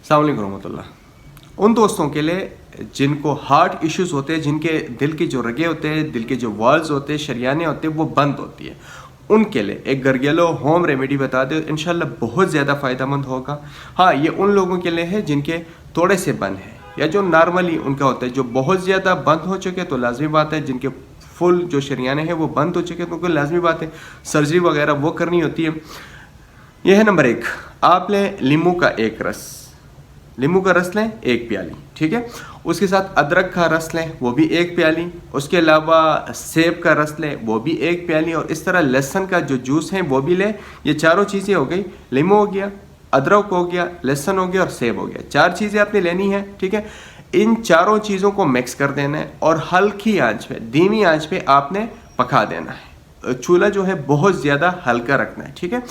अस्सलाम वालेकुम रहमतुल्लाह। उन दोस्तों के लिए जिनको हार्ट इश्यूज़ होते हैं, जिनके दिल के जो रगे होते हैं, दिल के जो वाल्व्स होते हैं, शरियानें होते हैं, वो बंद होती है, उनके लिए एक घरेलू होम रेमेडी बता दो, इंशाल्लाह बहुत ज़्यादा फ़ायदेमंद होगा। हाँ, ये उन लोगों के लिए है जिनके थोड़े से बंद है या जो नॉर्मली उनका होता है। जो बहुत ज़्यादा बंद हो चुके तो लाजमी बात है, जिनके फुल जो शरियाने हैं वो बंद हो चुके तो उनको लाजमी बात है सर्जरी वगैरह वो करनी होती है। यह है नंबर 1, आप लें लींबू का एक रस, लींबू का रस लें 1 प्याली, ठीक है। उसके साथ अदरक का रस लें, वो भी 1 प्याली। उसके अलावा सेब का रस लें, वो भी 1 प्याली। और इस तरह लहसुन का जो जूस है वो भी लें। ये चारों चीज़ें हो गई, लींबू हो गया, अदरक हो गया, लहसुन हो गया और सेब हो गया। 4 चीज़ें आपने लेनी है, ठीक है। इन चारों चीज़ों को मिक्स कर देना है और हल्की आंच पे, धीमी आंच पे आपने पका देना है। चूल्हा जो है बहुत ज़्यादा हल्का रखना है, ठीक है।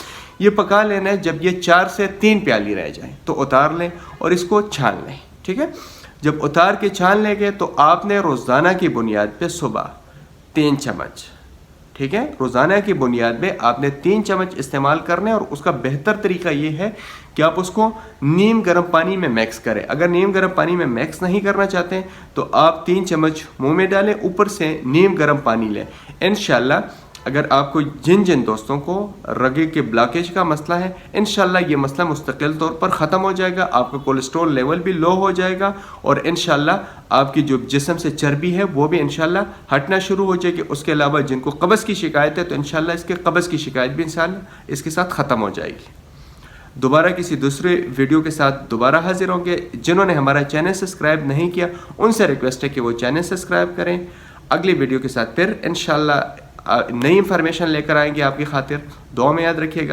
ये पका लेना है। जब ये 4 से 3 प्याली रह जाए तो उतार लें और इसको छान लें, ठीक है। जब उतार के छान लेंगे तो आपने रोज़ाना की बुनियाद पे सुबह 3 चम्मच, ठीक है, रोज़ाना की बुनियाद पे आपने 3 चम्मच इस्तेमाल करने। और उसका बेहतर तरीका ये है कि आप उसको नीम गर्म पानी में मिक्स करें। अगर नीम गर्म पानी में मिक्स नहीं करना चाहते हैं तो आप 3 चम्मच मुंह में डालें, ऊपर से नीम गर्म पानी लें। इंशाल्लाह अगर आपको जिन दोस्तों को रगे के ब्लॉकेज का मसला है, इंशाल्लाह ये मसला मुस्तकिल तौर पर ख़त्म हो जाएगा। आपका कोलेस्ट्रॉल लेवल भी लो हो जाएगा और इंशाल्लाह आपकी जो जिस्म से चर्बी है वो भी इंशाल्लाह हटना शुरू हो जाएगी। उसके अलावा जिनको कब्ज़ की शिकायत है तो इंशाल्लाह इसके कब्ज़ की शिकायत भी इंशाल्लाह इसके साथ ख़त्म हो जाएगी। दोबारा किसी दूसरे वीडियो के साथ दोबारा हाजिर होंगे। जिन्होंने हमारा चैनल सब्सक्राइब नहीं किया उनसे रिक्वेस्ट है कि वो चैनल सब्सक्राइब करें। अगली वीडियो के साथ फिर इंशाल्लाह नई इंफॉर्मेशन लेकर आएंगे आपकी खातिर। दुआ में याद रखिएगा।